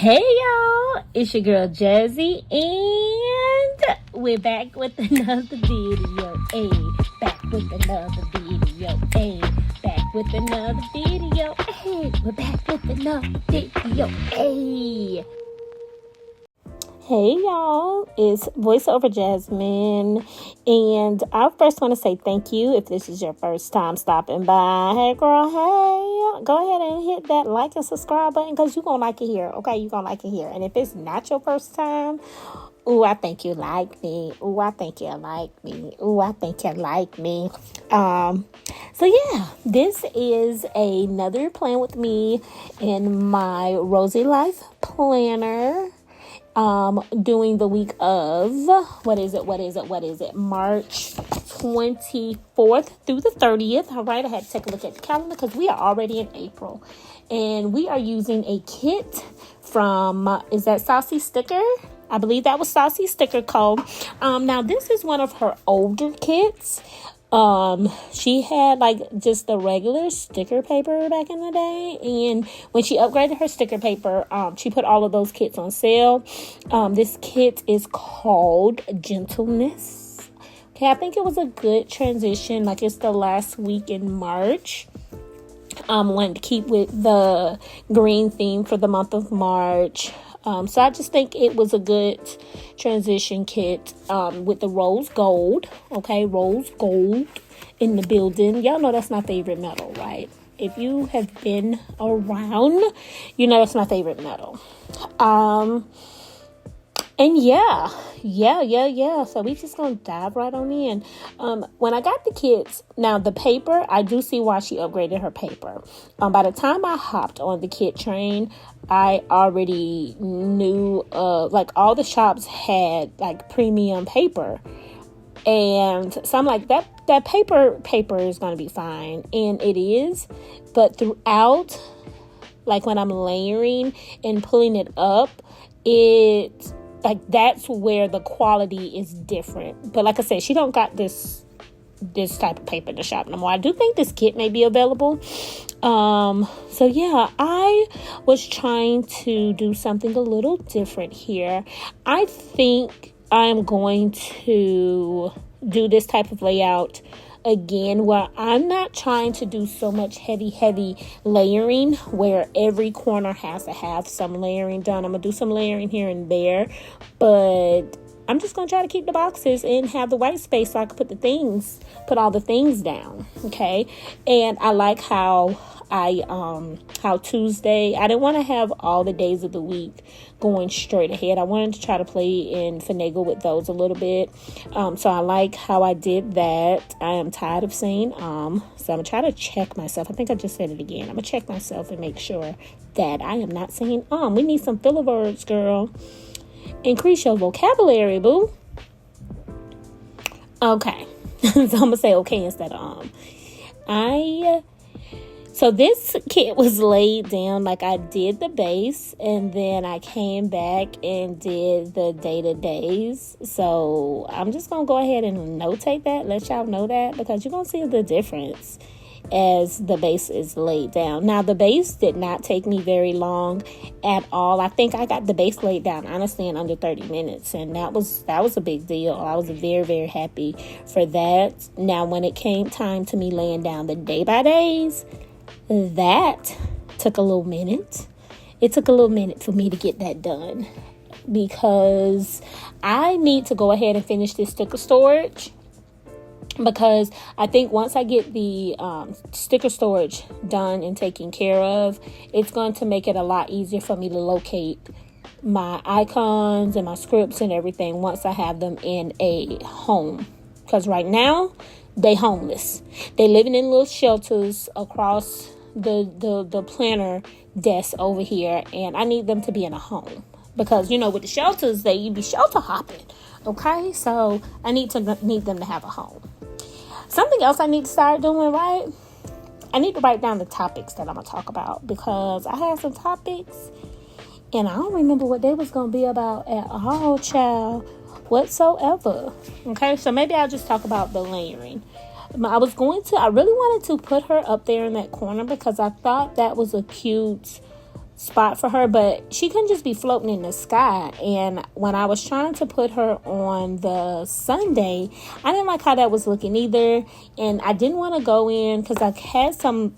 Hey y'all, it's your girl Jazzy, and we're back with another video. Hey, back with another video. Hey, back with another video. Hey, we're back with another video. Hey. Hey y'all, it's voiceover Jasmine, and I first want to say thank you if this is your first time stopping by. Hey girl, hey, go ahead and hit that like and subscribe button because you're going to like it here, okay? You're going to like it here. And if it's not your first time, ooh, I think you like me. Ooh, I think you like me. Ooh, I think you like me. So yeah, this is another plan with me in my Rosy Life Planner. Doing the week of, March 24th through the 30th. All right, I had to take a look at the calendar because we are already in April. And we are using a kit from, is that Saucy Sticker? I believe that was Saucy Sticker Co. Now this is one of her older kits. She had like just the regular sticker paper back in the day, and when she upgraded her sticker paper, she put all of those kits on sale. This kit is called Gentleness. Okay, I think it was a good transition. Like, it's the last week in March. Wanted to keep with the green theme for the month of March. So I just think it was a good transition kit with the rose gold. Okay, rose gold in the building. Y'all know that's my favorite metal, right? If you have been around, you know that's my favorite metal. And yeah. So we just gonna dive right on in. When I got the kits, now the paper, I do see why she upgraded her paper. By the time I hopped on the kit train, I already knew, like, all the shops had like premium paper. And so I'm like, that paper is gonna be fine. And it is, but throughout, like when I'm layering and pulling it up, that's where the quality is different. But like I said, she don't got this type of paper in the shop no more. I do think this kit may be available. So yeah, I was trying to do something a little different here. I think I'm going to do this type of layout again, where I'm not trying to do so much heavy layering where every corner has to have some layering done. I'm gonna do some layering here and there, but I'm just gonna try to keep the boxes and have the white space so I can put all the things down. Okay. And I like how how Tuesday, I didn't want to have all the days of the week going straight ahead. I wanted to try to play and finagle with those a little bit. So I like how I did that. I am tired of saying so I'm gonna try to check myself. I think I just said it again. I'm gonna check myself and make sure that I am not saying we need some filler words, girl. Increase your vocabulary, boo. Okay. So I'm gonna say okay instead of So this kit was laid down, like I did the base, and then I came back and did the day-to-days. So I'm just going to go ahead and notate that, let y'all know that, because you're going to see the difference as the base is laid down. Now, the base did not take me very long at all. I think I got the base laid down, honestly, in under 30 minutes, and that was a big deal. I was very, very happy for that. Now, when it came time to me laying down the day-by-days, that took a little minute. It took a little minute for me to get that done because I need to go ahead and finish this sticker storage, because I think once I get the sticker storage done and taken care of, it's going to make it a lot easier for me to locate my icons and my scripts and everything once I have them in a home. Because right now, they homeless. They living in little shelters across the planner desk over here, and I need them to be in a home, because with the shelters, you be shelter hopping. Okay, so I need them to have a home. Something else I need to start doing, right? I need to write down the topics that I'm gonna talk about, because I had some topics and I don't remember what they was gonna be about at all, child, whatsoever. Okay, so maybe I'll just talk about the layering. I really wanted to put her up there in that corner because I thought that was a cute spot for her, but she couldn't just be floating in the sky. And when I was trying to put her on the Sunday, I didn't like how that was looking either. And I didn't want to go in because I had some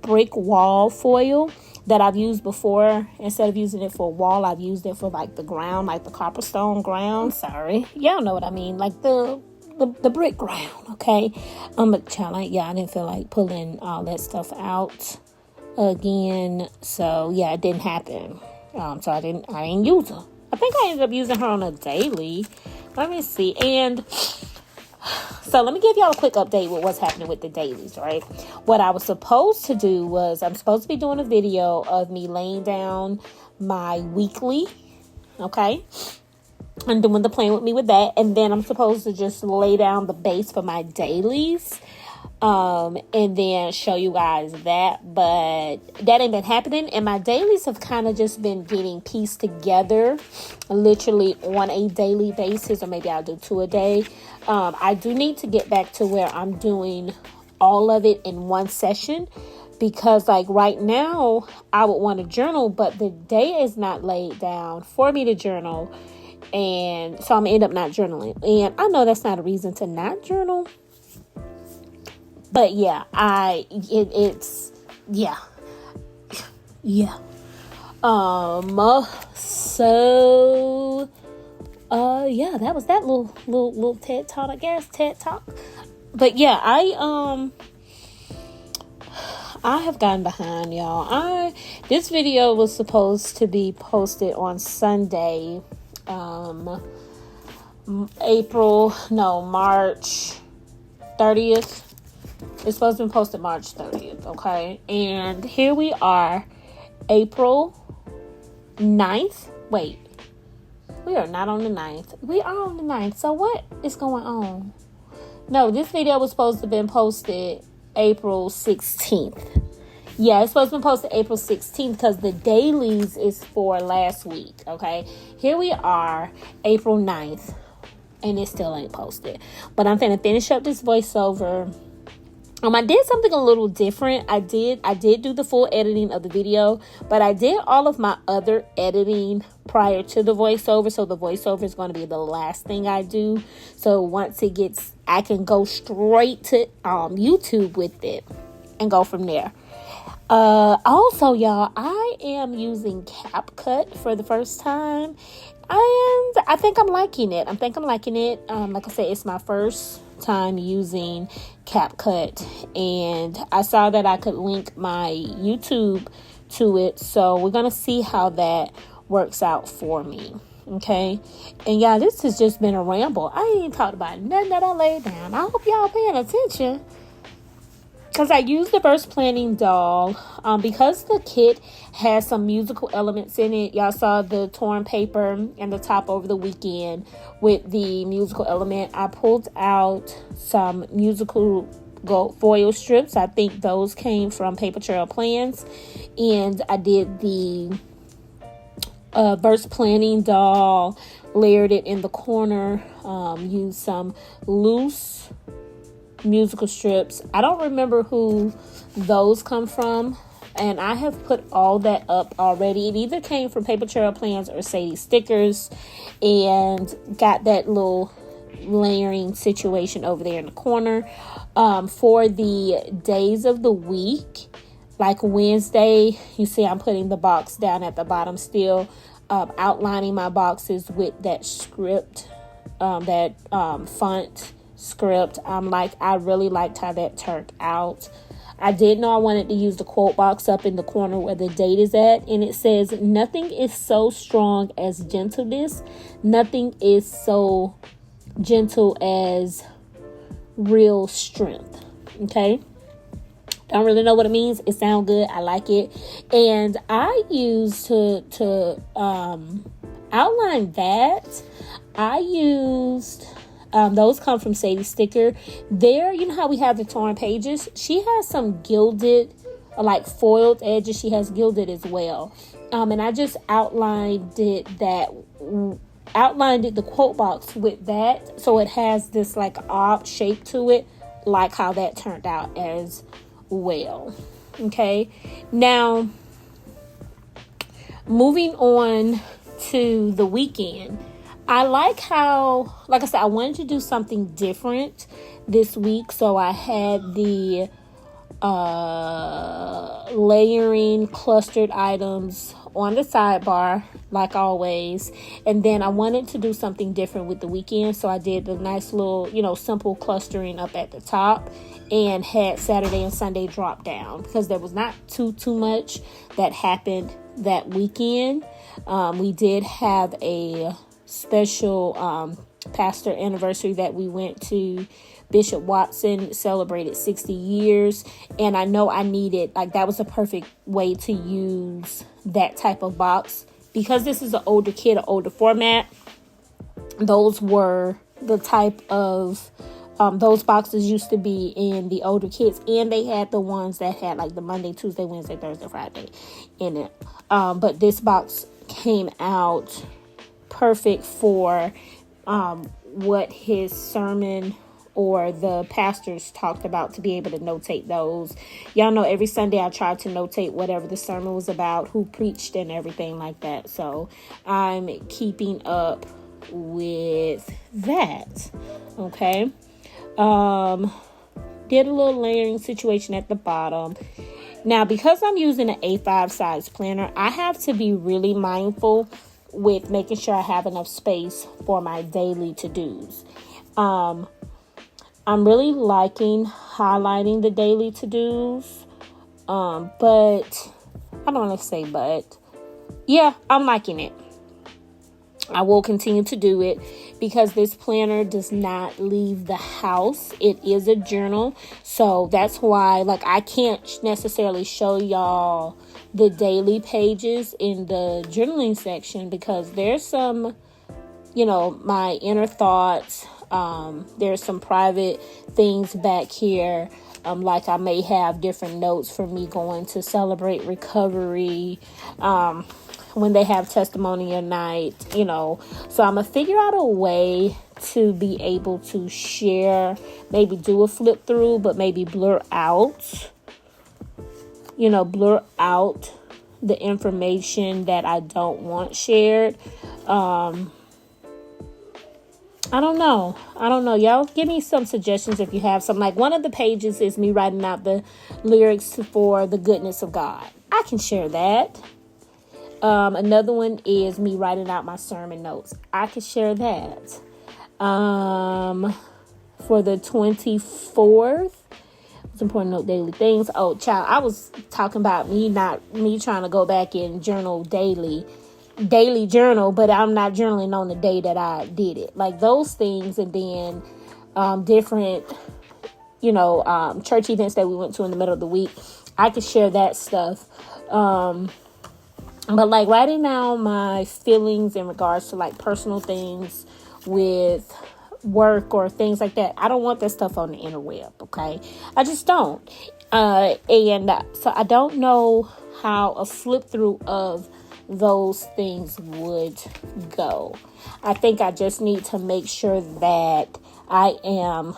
brick wall foil that I've used before. Instead of using it for a wall, I've used it for like the ground, like the copperstone ground. Sorry, y'all know what I mean, like the brick ground. Okay, but child, I didn't feel like pulling all that stuff out again, so yeah, it didn't happen. So I didn't use her. I think I ended up using her on a daily. Let me see. And so let me give y'all a quick update with what's happening with the dailies, right? What I was supposed to do was I'm supposed to be doing a video of me laying down my weekly, okay, and doing the plan with me with that, and then I'm supposed to just lay down the base for my dailies, and then show you guys that. But that ain't been happening, and my dailies have kind of just been getting pieced together literally on a daily basis, or maybe I'll do 2 a day. I do need to get back to where I'm doing all of it in one session, because like right now I would want to journal, but the day is not laid down for me to journal, and so I'm gonna end up not journaling. And I know that's not a reason to not journal, but yeah, it's yeah. So yeah, that was that little TED Talk, I guess, TED Talk. But yeah, I have gotten behind, y'all. This video was supposed to be posted on Sunday, March 30th. It's supposed to be posted March 30th, okay? And here we are, April 9th. Wait, we are not on the 9th. We are on the 9th. So what is going on? No, this video was supposed to have been posted April 16th. Yeah, it's supposed to be posted April 16th because the dailies is for last week, okay? Here we are, April 9th, and it still ain't posted. But I'm finna finish up this voiceover. I did something a little different. I did do the full editing of the video, but I did all of my other editing prior to the voiceover. So the voiceover is going to be the last thing I do. So once it gets, I can go straight to YouTube with it and go from there. Also, y'all, I am using CapCut for the first time, and I think I'm liking it. Like I said, it's my first time using CapCut, and I saw that I could link my YouTube to it, so we're gonna see how that works out for me. Okay, and yeah, this has just been a ramble. I ain't talked about nothing that I laid down. I hope y'all paying attention, because I used the verse planning doll, because the kit has some musical elements in it. Y'all saw the torn paper and the top over the weekend with the musical element. I pulled out some musical gold foil strips. I think those came from Paper Trail Plans. And I did the verse planning doll, layered it in the corner, used some loose musical strips. I don't remember who those come from, and I have put all that up already. It either came from Paper Trail Plans or Saucy Stickers, and got that little layering situation over there in the corner. For the days of the week, like Wednesday, you see I'm putting the box down at the bottom still, outlining my boxes with that script, that font script. I really liked how that turned out. I did know I wanted to use the quote box up in the corner where the date is at, and it says, "Nothing is so strong as gentleness. Nothing is so gentle as real strength." Okay, don't really know what it means. It sounds good. I like it. And I used to outline that. I used those come from Saucy Sticker. There, you know how we have the torn pages? She has some gilded, like foiled edges. She has gilded as well. And I just outlined it, the quote box with that, so it has this like odd shape to it, like how that turned out as well. Okay, now moving on to the weekend. I like how, like I said, I wanted to do something different this week. So I had the layering clustered items on the sidebar, like always. And then I wanted to do something different with the weekend. So I did the nice little, simple clustering up at the top and had Saturday and Sunday drop down because there was not too much that happened that weekend. We did have a special pastor anniversary that we went to. Bishop Watson celebrated 60 years, and I know I needed, that was a perfect way to use that type of box because this is an older kit, an older format. Those were the type of those boxes used to be in the older kits, and they had the ones that had the Monday, Tuesday, Wednesday, Thursday, Friday in it. But this box came out perfect for what his sermon or the pastors talked about, to be able to notate those. Y'all know every Sunday I try to notate whatever the sermon was about, who preached and everything like that. So I'm keeping up with that. Okay. Did a little layering situation at the bottom. Now, because I'm using an A5 size planner, I have to be really mindful with making sure I have enough space for my daily to-dos. I'm really liking highlighting the daily to-dos. But I don't want to say but. Yeah, I'm liking it. I will continue to do it because this planner does not leave the house. It is a journal. So that's why, I can't necessarily show y'all the daily pages in the journaling section because there's some, my inner thoughts. There's some private things back here. I may have different notes for me going to celebrate recovery, when they have testimonial night, so I'm gonna figure out a way to be able to share, maybe do a flip through, but maybe blur out the information that I don't want shared. I don't know. Y'all give me some suggestions if you have some. One of the pages is me writing out the lyrics for The Goodness of God. I can share that. Another one is me writing out my sermon notes. I can share that. For the 24th, it's important to note daily things. Oh, child, I was talking about me trying to go back and journal daily journal, but I'm not journaling on the day that I did it. Those things, and then different, church events that we went to in the middle of the week. I could share that stuff. But writing down my feelings in regards to personal things with work or things like that. I don't want that stuff on the interweb. Okay. I just don't. So I don't know how a flip through of those things would go. I think I just need to make sure that I am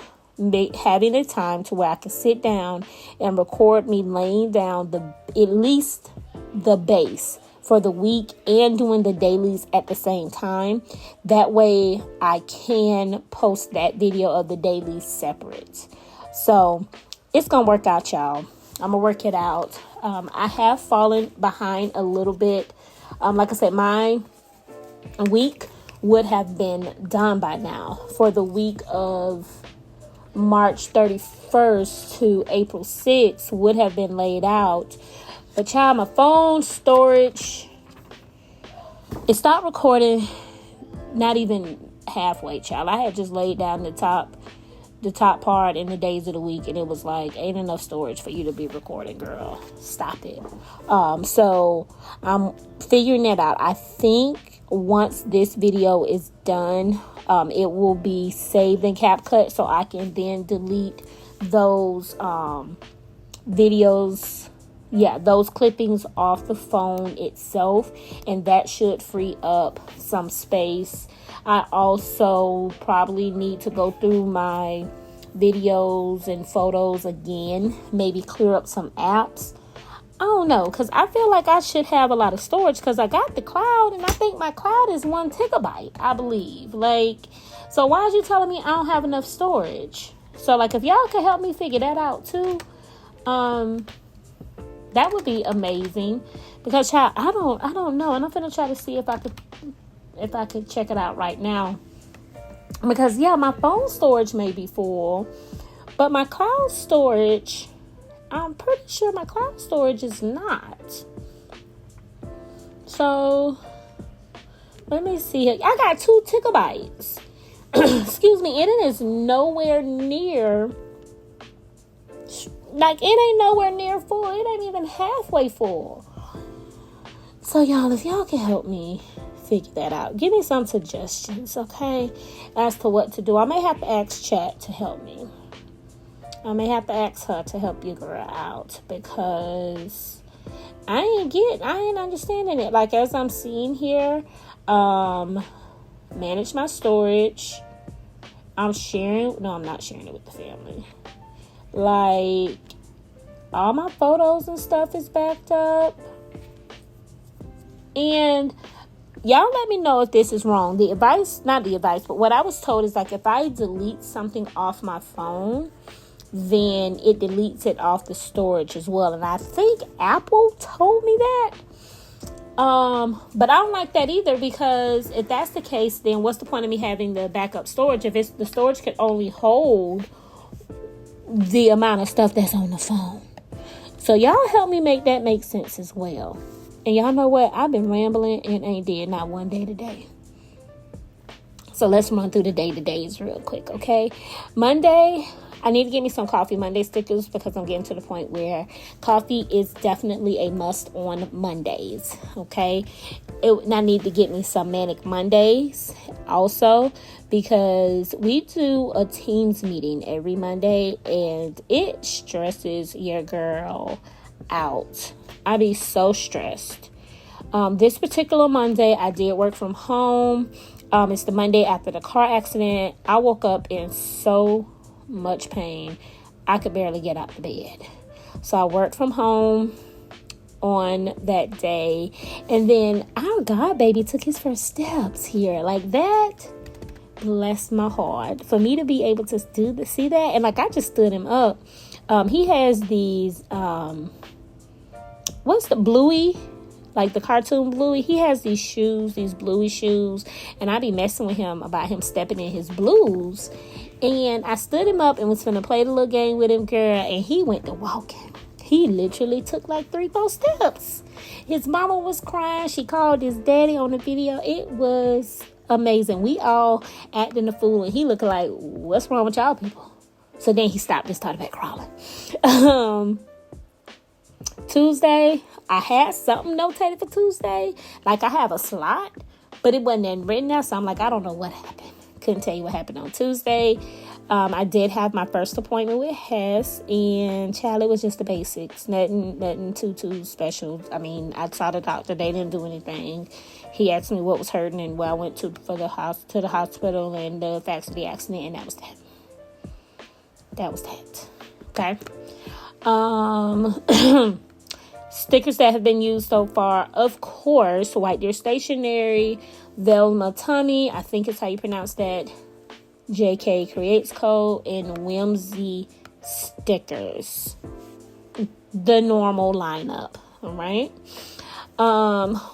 having a time to where I can sit down and record me laying down at least the base for the week and doing the dailies at the same time. That way I can post that video of the dailies separate. So it's going to work out, y'all. I'm going to work it out. I have fallen behind a little bit. Like I said, my week would have been done by now for the week of March 31st to April 6th would have been laid out. But child, my phone storage, it stopped recording not even halfway, child. I had just laid down the top part in the days of the week, and it was ain't enough storage for you to be recording, girl. Stop it. So I'm figuring that out. I think once this video is done, it will be saved in CapCut, so I can then delete those videos. Yeah, those clippings off the phone itself, and that should free up some space. I also probably need to go through my videos and photos again, maybe clear up some apps. I don't know, because I feel like I should have a lot of storage because I got the cloud, and I think my cloud is 1 gigabyte, I believe. Like, so why is you telling me I don't have enough storage? So, like, if y'all could help me figure that out too, that would be amazing. Because, child, I don't know, and I'm gonna try to see if I could check it out right now. Because, yeah, my phone storage may be full, but my cloud storage, I'm pretty sure my cloud storage is not. So, let me see. I got 2 gigabytes. Excuse me. And it is nowhere near, like, it ain't nowhere near full. It ain't even halfway full. So, y'all, if y'all can help me figure that out, give me some suggestions, okay, as to what to do. I may have to ask Chat to help me. I may have to ask her to help figure it out, because I ain't understanding it. Like, as I'm seeing here, manage my storage. I'm not sharing it with the family. Like, all my photos and stuff is backed up. And y'all let me know if this is wrong. Not the advice, but what I was told is, like, if I delete something off my phone, then it deletes it off the storage as well. And I think Apple told me that. But I don't like that either, because if that's the case, then what's the point of me having the backup storage if the storage could only hold the amount of stuff that's on the phone? So y'all help me make that make sense as well. And y'all know what? I've been rambling and ain't did not one day today. So let's run through the day-to-days real quick, okay? Monday, I need to get me some Coffee Monday stickers, because I'm getting to the point where coffee is definitely a must on Mondays, okay? I need to get me some Manic Mondays also, because we do a Teams meeting every Monday, and it stresses your girl out. I be so stressed. This particular Monday, I did work from home. It's the Monday after the car accident. I woke up in so much pain, I could barely get out of bed. So I worked from home on that day, and then our God baby took his first steps here. Like, that blessed my heart for me to be able to see that. And like, I just stood him up. He has these what's the Bluey, like the cartoon Bluey? He has these shoes, these Bluey shoes, and I be messing with him about him stepping in his blues. And I stood him up and was finna play the little game with him, girl, and he went to walking. He literally took like 3-4 steps. His mama was crying. She called his daddy on the video. It was amazing. We all acting a fool, and he looked like, what's wrong with y'all people? So then he stopped and started back crawling. Tuesday, I had something notated for Tuesday. Like, I have a slot, but it wasn't written out, so I'm like, I don't know what happened. Couldn't tell you what happened on Tuesday. I did have my first appointment with Hess, and child, it was just the basics. Nothing too special. I mean, I saw the doctor. They didn't do anything. He asked me what was hurting and where I went to the hospital and the facts of the accident, and that was that. That was that. Okay. Stickers that have been used so far, of course, White Deer Stationery, Velma Tummy, I think it's how you pronounce that, JK Creates Co, and Whimsy Stickers. The normal lineup, all right?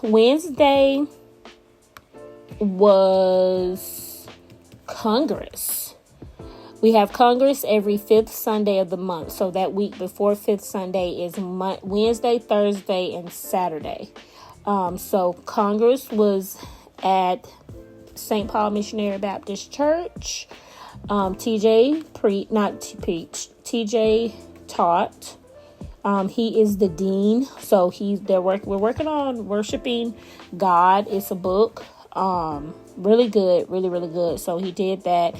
Wednesday was Congress. We have Congress every 5th Sunday of the month. So that week before 5th Sunday is Wednesday, Thursday, and Saturday. So Congress was at St. Paul Missionary Baptist Church. TJ taught. He is the dean. So we're working on worshiping God. It's a book. Really good, really, really good. So he did that.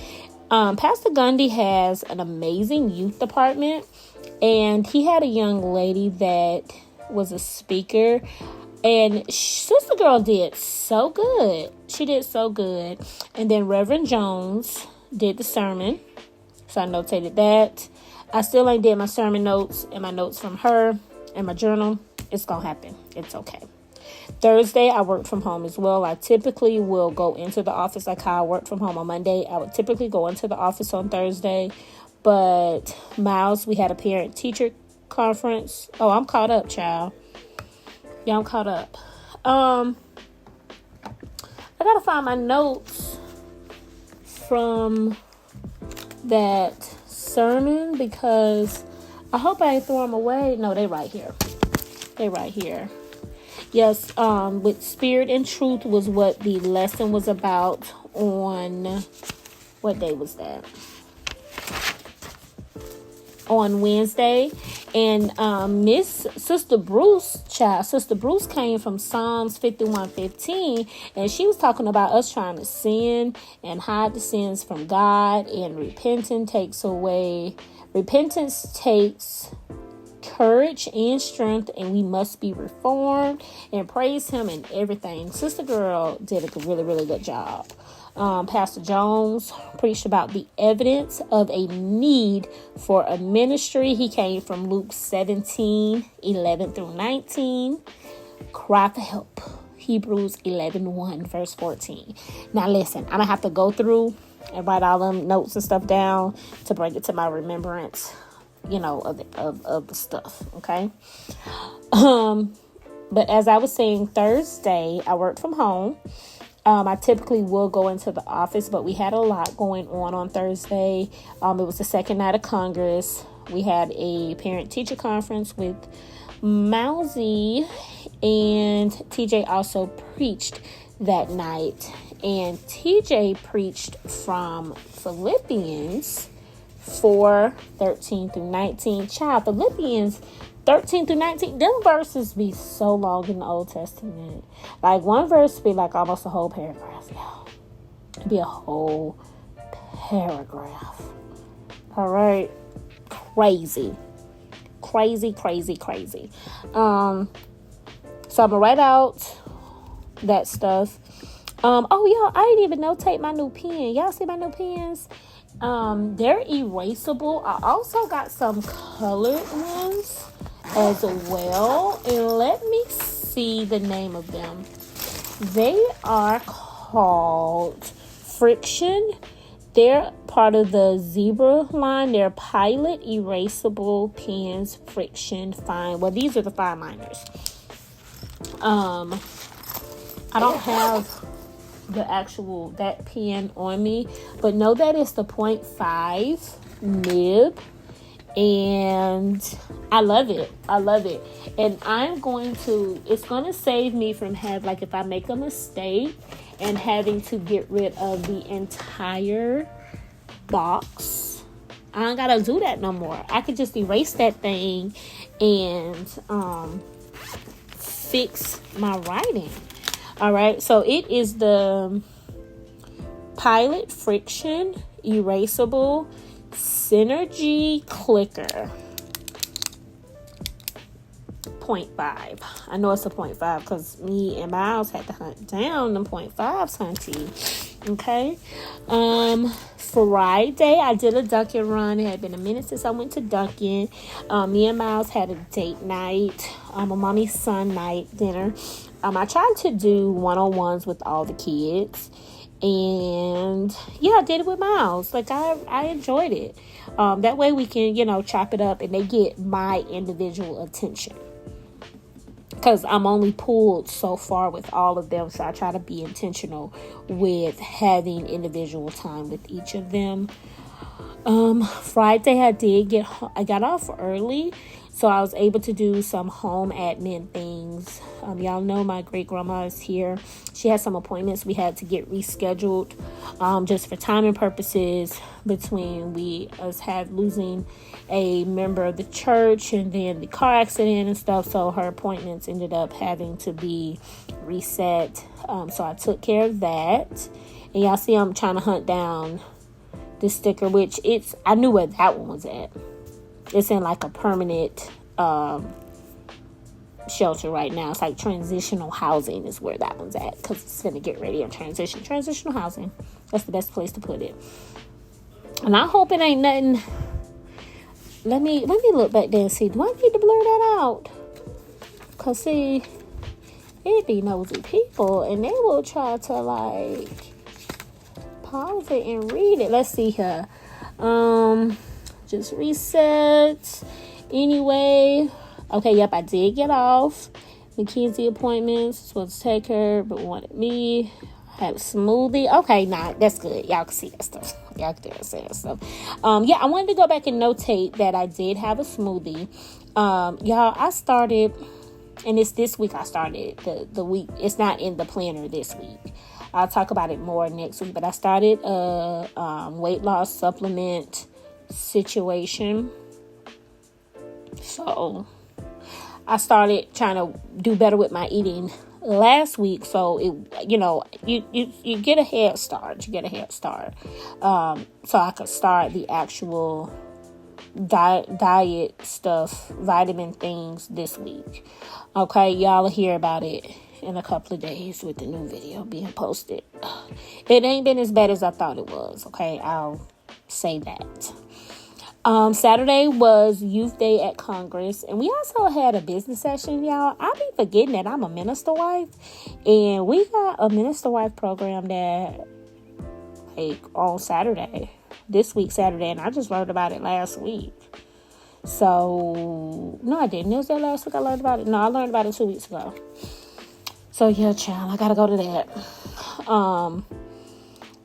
Pastor Gundy has an amazing youth department, and he had a young lady that was a speaker, and Sister Girl did so good. She did so good. And then Reverend Jones did the sermon, so I notated that. I still ain't did my sermon notes and my notes from her and my journal. It's going to happen. It's okay. Thursday, I work from home as well. I typically will go into the office like how I work from home on Monday. I would typically go into the office on Thursday. But Miles, we had a parent-teacher conference. Oh, I'm caught up, child. Yeah, I'm caught up. I got to find my notes from that sermon because I hope I ain't throw them away. No, they right here. Yes, with spirit and truth was what the lesson was about on, what day was that? On Wednesday. And Sister Bruce came from Psalms 51:15, and she was talking about us trying to sin and hide the sins from God, and repentance takes courage and strength, and we must be reformed and praise him and everything. Sister Girl did a really, really good job. Pastor Jones preached about the evidence of a need for a ministry. He came from Luke 17:11-19. Cry for help. Hebrews 11:1, verse 14. Now listen, I'm gonna have to go through and write all them notes and stuff down to bring it to my remembrance, of the stuff. Okay. But as I was saying, Thursday I worked from home. I typically will go into the office, but we had a lot going on Thursday. It was the second night of Congress. We had a parent-teacher conference with Mousy, and TJ also preached that night. And TJ preached from Philippians 4:13-19. Child, Philippians 13-19, them verses be so long in the Old Testament. Like one verse be like almost a whole paragraph, y'all. It'd be a whole paragraph. All right. Crazy. So I'm gonna write out that stuff. Y'all, I didn't even notate my new pen. Y'all see my new pens? They're erasable. I also got some colored ones as well, and let me see the name of them. They are called Friction. They're part of the Zebra line. They're Pilot Erasable Pens, Friction Fine. Well, these are the fine liners. I don't have that pen on me, but know that it's the 0.5 nib. And I love it. And it's going to save me from if I make a mistake and having to get rid of the entire box. I don't got to do that no more. I could just erase that thing and fix my writing. All right. So it is the Pilot Friction Erasable Synergy Clicker 0.5. I know it's a 0.5 because me and Miles had to hunt down them 0.5s, hunty. Okay. Friday I did a Dunkin' run. It had been a minute since I went to Dunkin'. Me and Miles had a date night, a mommy son night dinner. I tried to do one-on-ones with all the kids. And yeah, I did it with Miles. I enjoyed it. That way we can, chop it up and they get my individual attention. Because I'm only pulled so far with all of them. So I try to be intentional with having individual time with each of them. Friday I got off early. So I was able to do some home admin things. Y'all know my great grandma is here. She had some appointments we had to get rescheduled, just for timing purposes between losing a member of the church and then the car accident and stuff. So her appointments ended up having to be reset. So I took care of that. And y'all see I'm trying to hunt down the sticker, which I knew where that one was at. It's in a permanent shelter right now. It's like transitional housing is where that one's at, because it's going to get ready and transitional housing. That's the best place to put it. And I hope it ain't nothing. Let me look back there and see. Do I need to blur that out? Because, see, it be nosy people, and they will try to, like, pause it and read it. Let's see here. Just reset. Anyway. Okay, yep, I did get off. McKenzie appointments. Supposed to take her, but wanted me. Have a smoothie. Okay, nah, that's good. Y'all can see that stuff. Y'all can see that stuff. Yeah, I wanted to go back and notate that I did have a smoothie. Y'all, I started, and it's this week I started the week. It's not in the planner this week. I'll talk about it more next week. But I started a weight loss supplement situation. So I started trying to do better with my eating last week, so it, you get a head start. So I could start the actual diet stuff, vitamin things this week. Okay, y'all will hear about it in a couple of days with the new video being posted. It ain't been as bad as I thought it was. Okay, I'll say that. Saturday was Youth Day at Congress, and we also had a business session, y'all. I be forgetting that I'm a minister wife, and we got a minister wife program that, like, on Saturday, this week Saturday, and I just learned about it last week. So, no, I didn't. Was that last week I learned about it? No, I learned about it 2 weeks ago. So, yeah, child, I gotta go to that.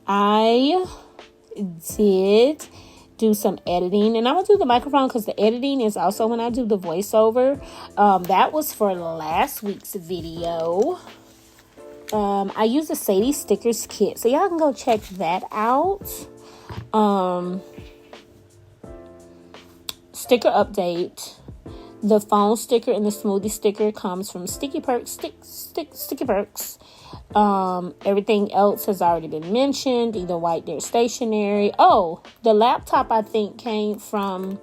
I did do some editing, and I'm gonna do the microphone because the editing is also when I do the voiceover. That was for last week's video. I used a Saucy Stickers kit, so y'all can go check that out. Sticker update: the phone sticker and the smoothie sticker comes from Sticky Perks. Sticky Perks. Everything else has already been mentioned, either White Deer Stationery. Oh, the laptop I think came from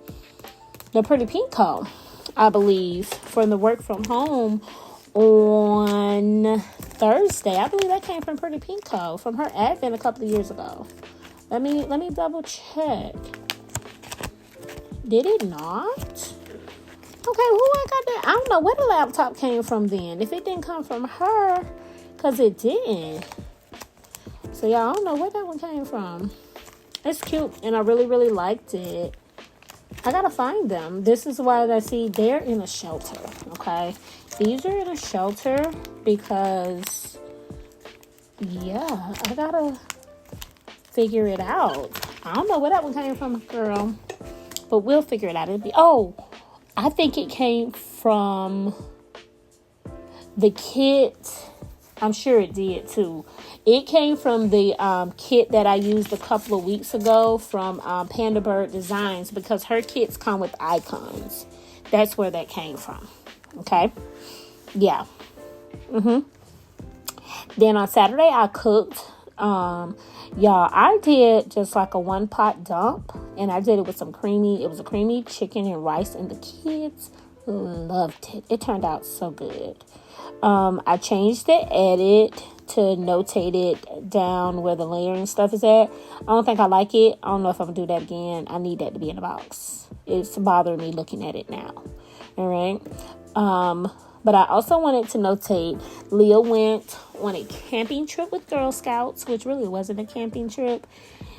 the Pretty Pink Co, I believe, from the work from home on Thursday. I believe that came from Pretty Pink Co, from her advent a couple of years ago. Let me double check. Did it not? Okay, who I got that? I don't know where the laptop came from then. If it didn't come from her, because it didn't. So, y'all, I don't know where that one came from. It's cute, and I really, really liked it. I gotta find them. This is why they're in a shelter, okay? These are in a shelter because, yeah, I gotta figure it out. I don't know where that one came from, girl. But we'll figure it out. I think it came from the kit. I'm sure it did too. It came from the kit that I used a couple of weeks ago from Panda Bird Designs, because her kits come with icons. That's where that came from. Okay. Yeah. Then on Saturday I cooked. Y'all, I did just like a 1-pot dump, and I did it with it was a creamy chicken and rice, and the kids loved it. It turned out so good. I changed the edit to notate it down where the layering stuff is at. I don't think I like it. I don't know if I'm gonna do that again. I need that to be in the box. It's bothering me looking at it now. All right. But I also wanted to notate Leah went on a camping trip with Girl Scouts, which really wasn't a camping trip.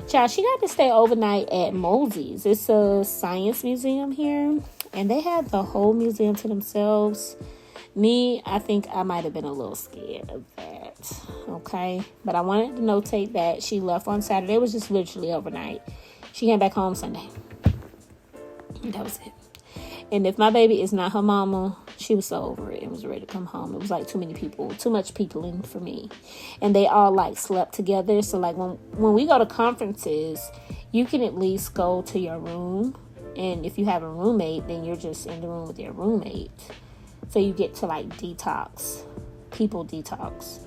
Child, she got to stay overnight at Mosey's. It's a science museum here, and they had the whole museum to themselves. Me, I think I might have been a little scared of that, okay? But I wanted to notate that she left on Saturday. It was just literally overnight. She came back home Sunday. That was it. And if my baby is not her mama, she was so over it and was ready to come home. It was like too much people in for me. And they all like slept together. So like when we go to conferences, you can at least go to your room. And if you have a roommate, then you're just in the room with your roommate. So you get to like people detox.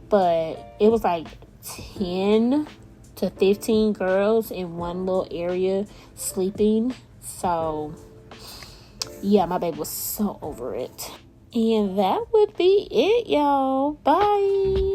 But it was like 10 to 15 girls in one little area sleeping. So yeah, my baby was so over it. And that would be it, y'all. Bye.